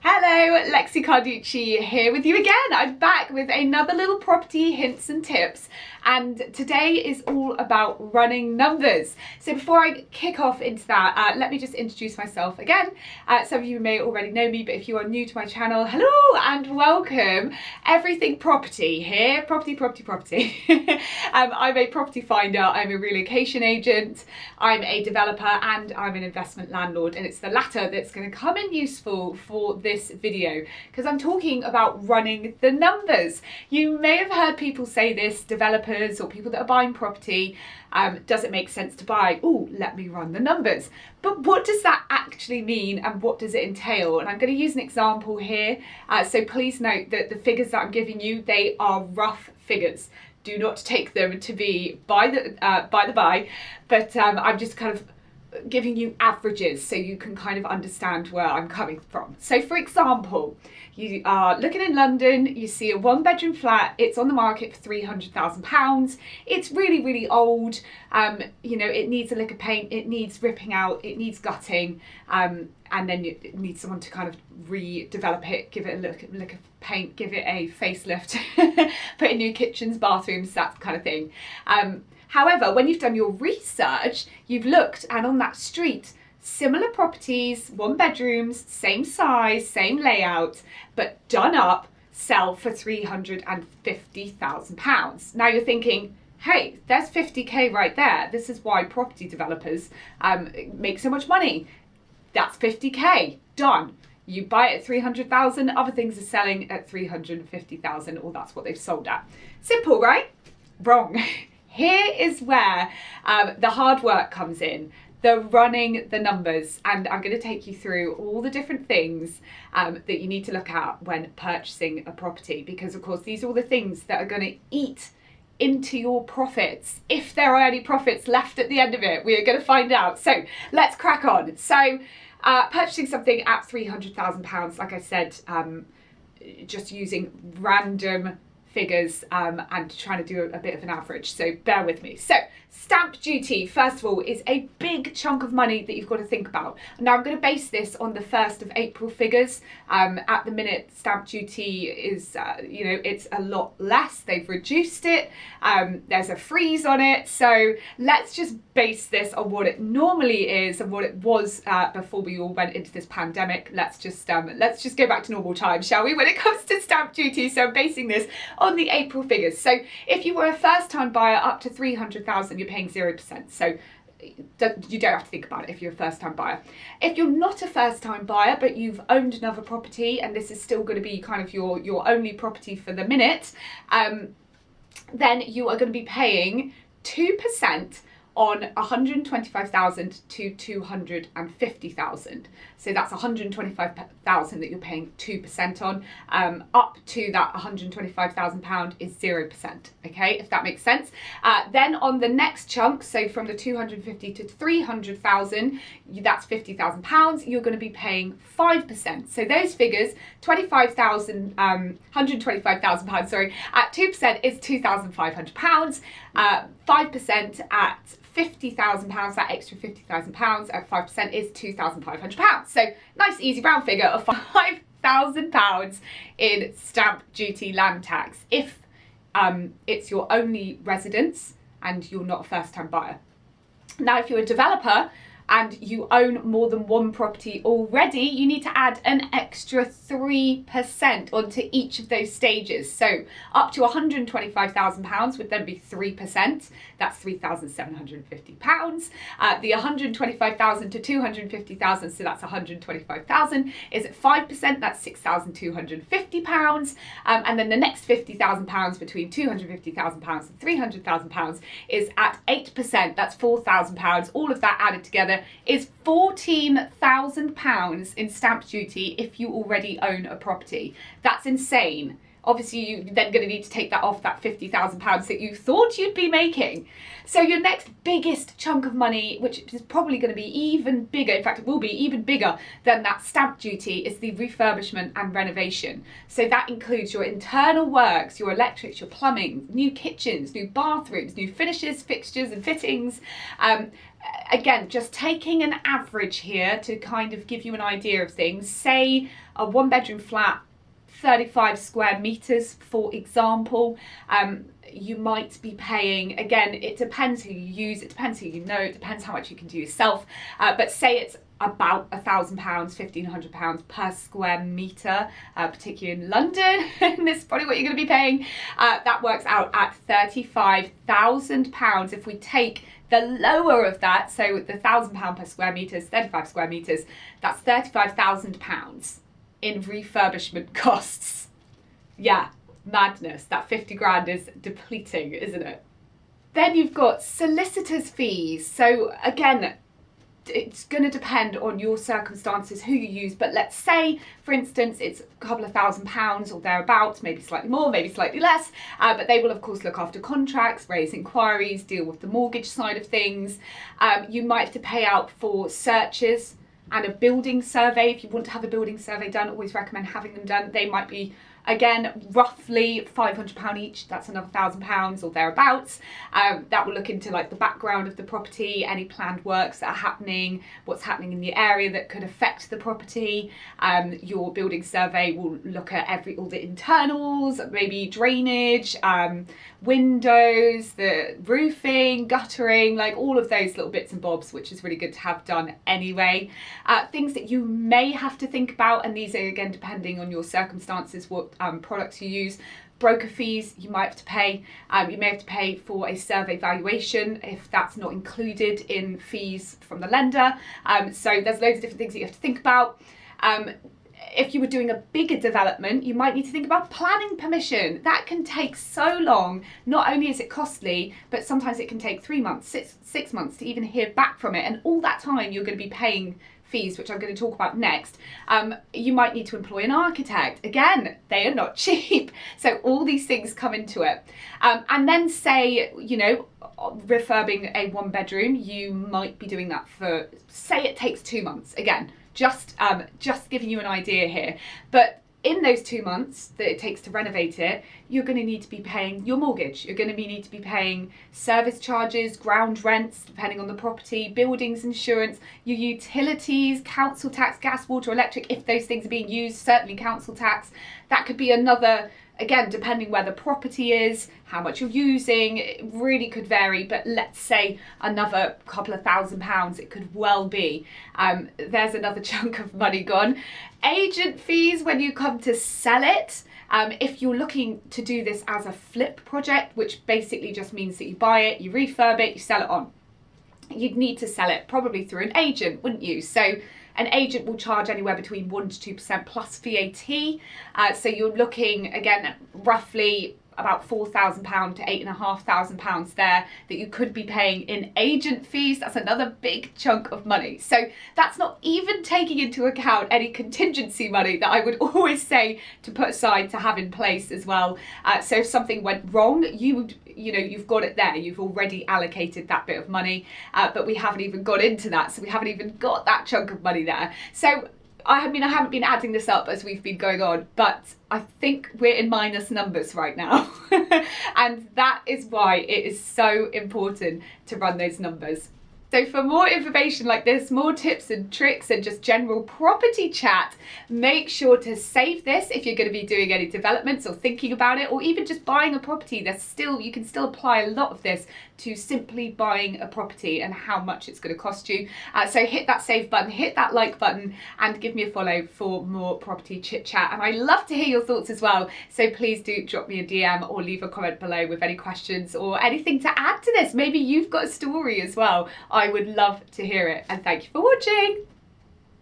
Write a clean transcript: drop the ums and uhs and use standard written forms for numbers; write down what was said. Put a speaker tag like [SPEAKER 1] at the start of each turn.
[SPEAKER 1] Hello, Lexi Carducci here with you again. I'm back with another little property hints and tips, and today is all about running numbers. So before I kick off into that, let me just introduce myself again. Some of you may already know me, but if you are new to my channel, hello and welcome. Everything property here, property. I'm a property finder, I'm a relocation agent, I'm a developer, and I'm an investment landlord, and it's the latter that's going to come in useful for this video because I'm talking about running the numbers. You may have heard people say this, developers or people that are buying property, does it make sense to buy? Oh, let me run the numbers. But what does that actually mean and what does it entail? And I'm going to use an example here. So please note that the figures that I'm giving you, they are rough figures. Do not take them to be by the by, but I'm just kind of giving you averages so you can kind of understand where I'm coming from. So for example, you are looking in London, you see a 1-bedroom flat, it's on the market for £300,000. It's really old, you know, it needs a lick of paint, it needs ripping out, it needs gutting, and then it needs someone to kind of redevelop it, give it a lick of paint, give it a facelift, put in new kitchens, bathrooms, that kind of thing. However, when you've done your research, you've looked, and on that street, similar properties, 1-bedrooms, same size, same layout, but done up, sell for £350,000. Now you're thinking, hey, there's 50k right there. This is why property developers make so much money. That's 50k, done. You buy it at 300,000, other things are selling at 350,000, or that's what they've sold at. Simple, right? Wrong. Here is where the hard work comes in, the running the numbers, and I'm going to take you through all the different things that you need to look at when purchasing a property, because of course these are all the things that are going to eat into your profits. If there are any profits left at the end of it, we are going to find out. So let's crack on. So purchasing something at £300,000, like I said, just using random figures and trying to do a bit of an average, so bear with me. So stamp duty, first of all, is a big chunk of money that you've got to think about. Now I'm going to base this on the 1st of April figures. At the minute, stamp duty is you know, it's a lot less. They've reduced it, there's a freeze on it, so let's just base this on what it normally is and what it was before we all went into this pandemic. Let's just go back to normal times, shall we, when it comes to stamp duty. So I'm basing this on the April figures. So if you were a first-time buyer up to 300,000, you're paying 0%. So you don't have to think about it if you're a first-time buyer. If you're not a first-time buyer, but you've owned another property and this is still going to be kind of your only property for the minute, then you are going to be paying 2% on 125,000 to 250,000. So that's 125,000 that you're paying 2% on. Up to that £125,000 is 0%. Okay, if that makes sense. Then on the next chunk, so from the 250 to 300,000, that's £50,000. You're going to be paying 5%. So those figures, £125,000, sorry, at 2% is £2,500. 5% at £50,000, that extra £50,000 at 5% is £2,500. So nice easy round figure of £5,000 in stamp duty land tax if it's your only residence and you're not a first-time buyer. Now if you're a developer and you own more than one property already, you need to add an extra 3% onto each of those stages. So up to £125,000 would then be 3%. That's £3,750. The 125,000 to 250,000, so that's 125,000, is at 5%. That's £6,250. And then the next £50,000 between £250,000 and £300,000 is at 8%. That's £4,000. All of that added together is £14,000 in stamp duty if you already own a property. That's insane. Obviously, you're then going to need to take that off that £50,000 that you thought you'd be making. So your next biggest chunk of money, which is probably going to be even bigger, in fact it will be even bigger than that stamp duty, is the refurbishment and renovation. So that includes your internal works, your electrics, your plumbing, new kitchens, new bathrooms, new finishes, fixtures and fittings, again, just taking an average here to kind of give you an idea of things. Say a 1-bedroom flat, 35 square meters, for example, you might be paying, again, it depends who you use, it depends who you know, it depends how much you can do yourself, but say it's about £1,000, £1,500 per square metre, particularly in London, and this is probably what you're going to be paying. That works out at £35,000. If we take the lower of that, so the £1,000 per square metre is 35 square metres, that's £35,000 in refurbishment costs. Yeah, madness. That 50 grand is depleting, isn't it? Then you've got solicitors fees. So again, it's going to depend on your circumstances, who you use, but let's say, for instance, it's a couple of £1,000s or thereabouts, maybe slightly more, maybe slightly less, but they will of course look after contracts, raise inquiries, deal with the mortgage side of things. You might have to pay out for searches and a building survey. If you want to have a building survey done, always recommend having them done. They might be, again, roughly £500 each. That's another £1,000 or thereabouts. That will look into like the background of the property, any planned works that are happening, what's happening in the area that could affect the property. Your building survey will look at all the internals, maybe drainage, windows, the roofing, guttering, like all of those little bits and bobs, which is really good to have done anyway. Things that you may have to think about, and these are again depending on your circumstances, what products you use. Broker fees you might have to pay. You may have to pay for a survey valuation if that's not included in fees from the lender. So there's loads of different things that you have to think about. If you were doing a bigger development, you might need to think about planning permission. That can take so long. Not only is it costly, but sometimes it can take 3 months, six months to even hear back from it. And all that time you're going to be paying fees, which I'm going to talk about next. You might need to employ an architect. Again, they are not cheap. So all these things come into it. And then say, you know, refurbing a 1-bedroom, you might be doing that for, say it takes 2 months. Again, just giving you an idea here. But in those 2 months that it takes to renovate it, you're going to need to be paying your mortgage. You're going to need to be paying service charges, ground rents, depending on the property, buildings insurance, your utilities, council tax, gas, water, electric, if those things are being used, certainly council tax. That could be another, again, depending where the property is, how much you're using, it really could vary, but let's say another couple of £1,000, it could well be. There's another chunk of money gone. Agent fees when you come to sell it. If you're looking to do this as a flip project, which basically just means that you buy it, you refurb it, you sell it on. You'd need to sell it probably through an agent, wouldn't you? So an agent will charge anywhere between 1 to 2% plus VAT. So you're looking, again, roughly about £4,000 to £8,500 there that you could be paying in agent fees. That's another big chunk of money. So that's not even taking into account any contingency money that I would always say to put aside to have in place as well. So if something went wrong, you've got it there. You've already allocated that bit of money, but we haven't even got into that. So we haven't even got that chunk of money there. So I haven't been adding this up as we've been going on, but I think we're in minus numbers right now. And that is why it is so important to run those numbers. So for more information like this, more tips and tricks and just general property chat, make sure to save this if you're going to be doing any developments or thinking about it, or even just buying a property. You can still apply a lot of this to simply buying a property and how much it's going to cost you. So hit that save button, hit that like button, and give me a follow for more property chit chat. And I love to hear your thoughts as well. So please do drop me a DM or leave a comment below with any questions or anything to add to this. Maybe you've got a story as well. I would love to hear it. And thank you for watching.